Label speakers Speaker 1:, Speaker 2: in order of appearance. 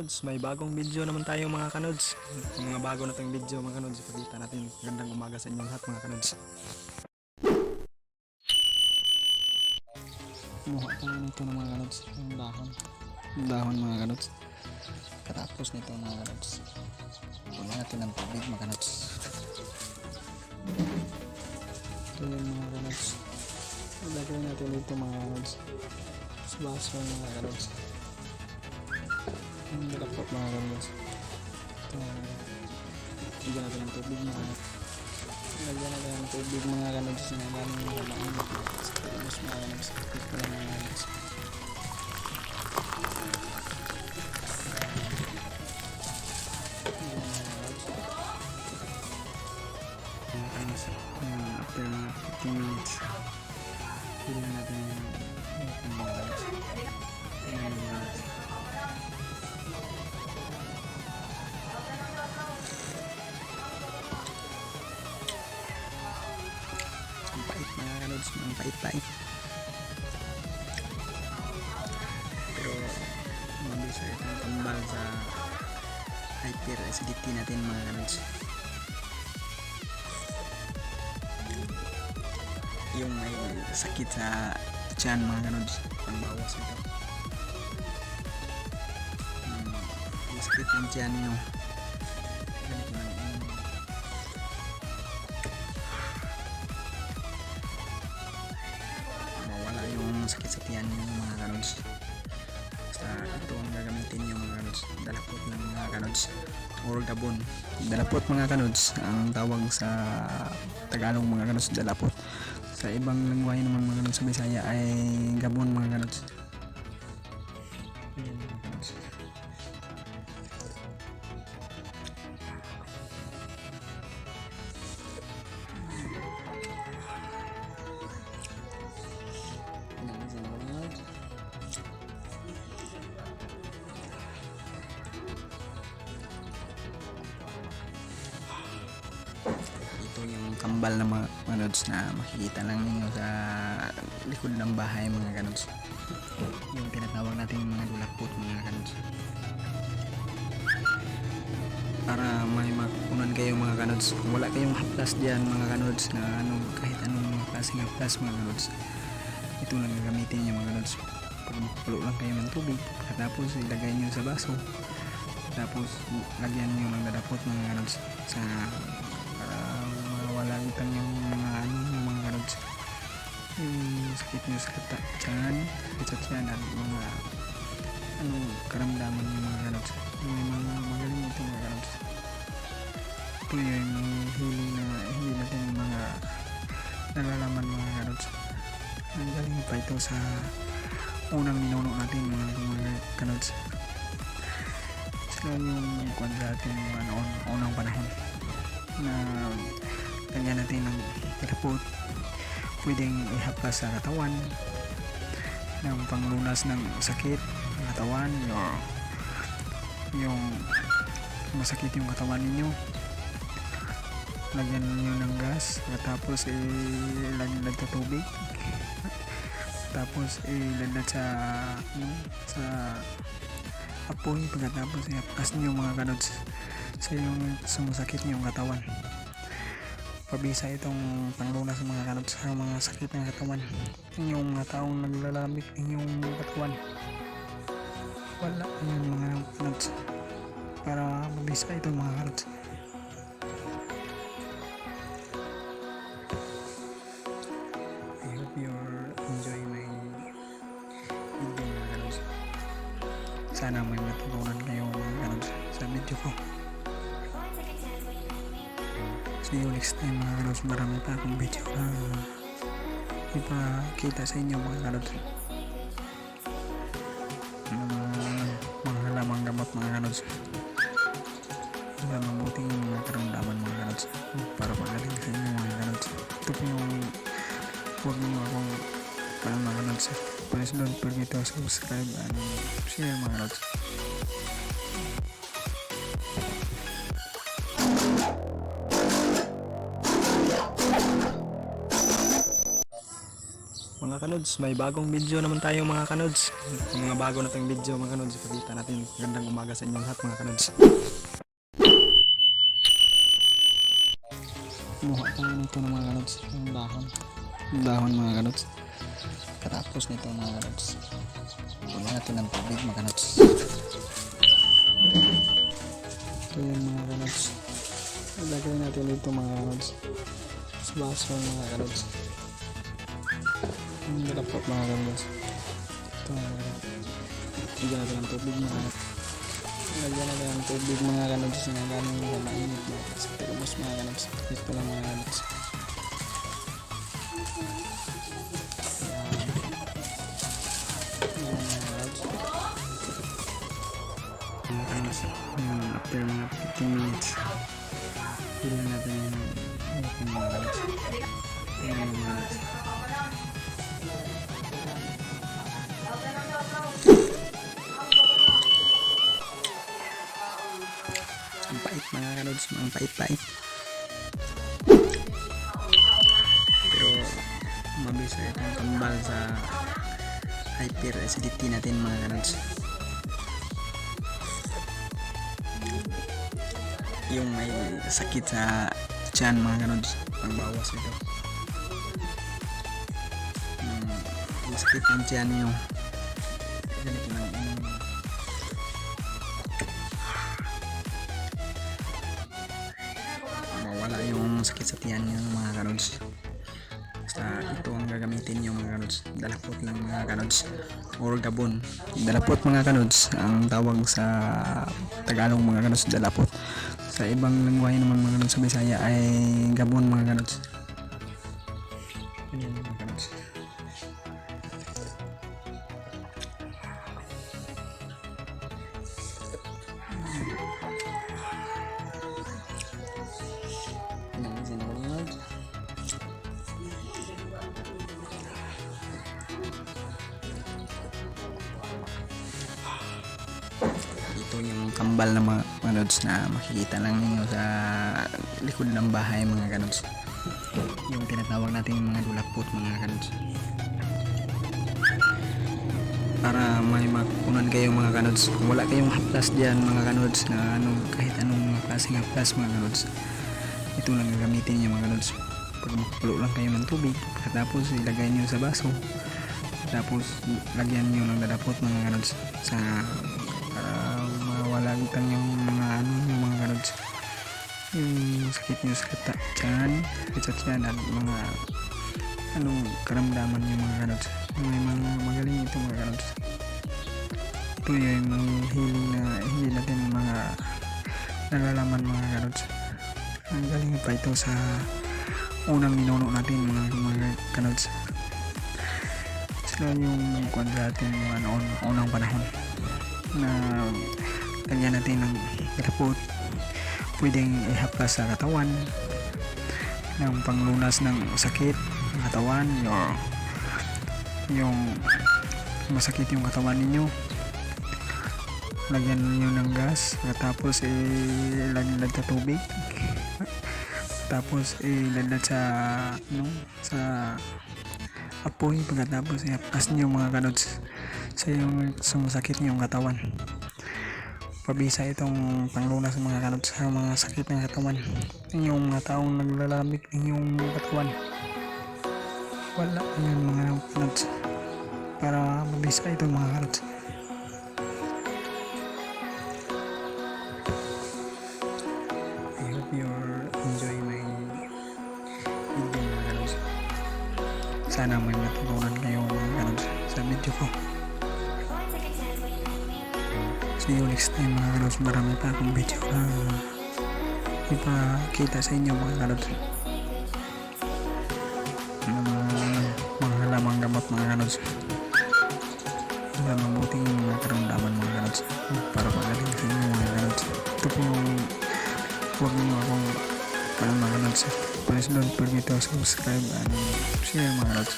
Speaker 1: kanods, may bagong video naman tayo mga kanods. Yung mga bago na tayong video mga kanods, ipakita natin. Gandang umaga sa inyo lahat mga kanods. Kumuha tayo nito ng mga kanods, yung dahon mga kanods. Katapos nito mga kanods, puno natin ng tubig mga kanods. Ito yung mga kanods, ilagay natin dito mga kanods sa baso mga kanods. Ang dalapot mga kanods. Ito, lagyan natin ng tubig mga kanods. Lagyan natin ng tubig mga kanods na galing mga kanods. Tapos mga kanods, ito lang mga kanods. After mga 15 minutes, tingnan natin yung mga kanods. Tingnan mga kanods. Ang pait mga kanods, ang pait-pait. Pero mabisa itong tumbal sa hyperacidity natin mga kanods. Yung may sakit sa tiyan mga kanods, pangbawas ito. Yung sakit ng tiyan nyo, ganito lang mawala yung sakit sa tiyan nyo mga kanods. Basta ito ang gagamitin nyo mga kanods, dalapot ng mga kanods or gabon. Dalapot mga kanods ang tawag sa Tagalog mga kanods, dalapot. Sa ibang lengguwahe naman mga kanods sa Bisaya ay gabon mga kanods. Ayan mga kanods. Ito yung kambal na mga kanods na makikita lang ninyo sa likod ng bahay mga kanods. Yung tinatawag natin mga dulapot mga kanods. Para may makunan kayo mga kanods. Kung wala kayong haplas dyan mga kanods na kahit anong mga klaseng haplas mga kanods, ito lang gagamitin nyo mga kanods. Pagpulo lang kayo ng tubig, tapos ilagay nyo sa baso, tapos lagyan nyo ng dadapot mga kanods sa wala itang yung mga yung mga kanods, yung sakit nyo sa tiyan at mga karamdaman yung mga kanods. May mga magaling ito mga kanods. Ito yung hindi natin yung mga nalalaman mga kanods. Ang galing pa ito sa unang ninuno natin mga kanods. Sila yung kwan sa ating unang panahon na lagyan natin ng dalapot. Pwedeng ihaplas sa katawan ng panglunas ng sakit ng katawan, yung masakit yung katawan ninyo, lagyan niyo ng gas, tapos ilagyan sa tubig, tapos ilagyan sa apoy, pagkatapos ihaplas niyo mga kanods sa yung sumasakit niyong katawan. Pabisa itong panglunas mga kanods sa mga sakit ng katawan. Yung mga taong naglalamig yung katawan, wala yung mga kanods, para mabisa itong mga kanods. I hope you're enjoy my video mga kanods. Sana may matutunan kayo mga kanods sa video ko. See you next time mga kanods. Marami pa akong video na ipakita sa inyo mga kanods. Mga halamang gamot mga kanods, mabuting mga karamdaman mga kanods, para pagaling sa inyo mga kanods. Ito po yung huwag niyo akong parang mga kanods. Please don't forget to subscribe and share mga kanods. Mga kanods, may bagong video naman tayo mga kanods. Mga bago na tayong video mga kanods. Ipakita natin. Gandang umaga sa inyo lahat mga kanods. Kumuha tayo nito ng mga kanods. Yung dahon. Yung dahon mga kanods. Katapos nito mga kanods. Kunin natin ng tubig mga kanods. Ito yung mga kanods. Ilagay natin dito mga kanods. Sa baso mga kanods. Ang dalapot mga kanods. Ito mga kanods. Lagyan natin ng tubig mga kanods. Lagyan natin ng tubig mga kanods. Na galing na mainit mga kanods. Pero mas mga kanods. Ito lang mga kanods. After mga 15 minutes pilihan natin yung mga kanods. Tingnan yung mga kanods. Ang pait mga kanods, ang pait-pait. Pero mabisa itong kambal sa hyperacidity natin mga kanods. Yung may sakit sa tiyan mga kanods, pangbawas ito. Masakit yung tiyan nyo, ganito lang mawala yung sakit sa tiyan nyo mga kanods. Basta ito ang gagamitin nyo mga kanods. Dalapot lang mga kanods, or gabon. Dalapot mga kanods ang tawag sa Tagalog mga kanods, dalapot. Sa ibang lengguwahe naman mga kanods sa Bisaya ay gabon mga kanods. Ganyan mga kanods. Ito yung kambal na mga kanods na makikita lang ninyo sa likod ng bahay mga kanods. Yung tinatawag natin mga dulapot mga kanods. Para may makukunan kayo mga kanods. Kung wala kayong haplas dyan mga kanods na kahit anong mga klaseng haplas mga kanods, ito lang gagamitin nyo mga kanods. Pag makulo lang kayo ng tubig, tapos ilagay nyo sa baso, tapos lagyan nyo ng dadapot mga kanods sa wala utang yung mga yung mga kanods, yung sakit nyo sa tiyan, sa tiyan at mga karamdaman yung mga kanods. May mga magaling ito mga kanods. Ito yung healing na hindi natin mga nalalaman mga kanods. Ang galing pa ito sa unang ninuno natin mga kanods. Sila yung kwan sa atin unang panahon na lagyan natin ng dalapot. Pwedeng ihaplas sa katawan ng panglunas ng sakit ng katawan, yung masakit yung katawan ninyo, lagyan niyo ng gas, tapos ilagyan sa tubig, tapos ilagyan sa apoy, pagkatapos ihaplas niyo mga kanods sa yung sumasakit niyong katawan. Pabisa itong panglunas ng mga kanods sa mga sakit ng katawan. Yung mga taong naglalamig ng yung katawan, wala yung mga kanods, para mabisa itong mga kanods. I hope you enjoy my video mga kanods. Sana may matutunan kayo mga kanods sa video ko. See you next time mga kanods. Marami pa akong video na ipakita sa inyo mga kanods. Mga halamang gamot mga kanods. Mabuting mga karamdaman mga kanods para magaling sa inyo mga kanods. Ito po yung huwag nyo akong mga kanods. Please don't forget to subscribe and share mga kanods.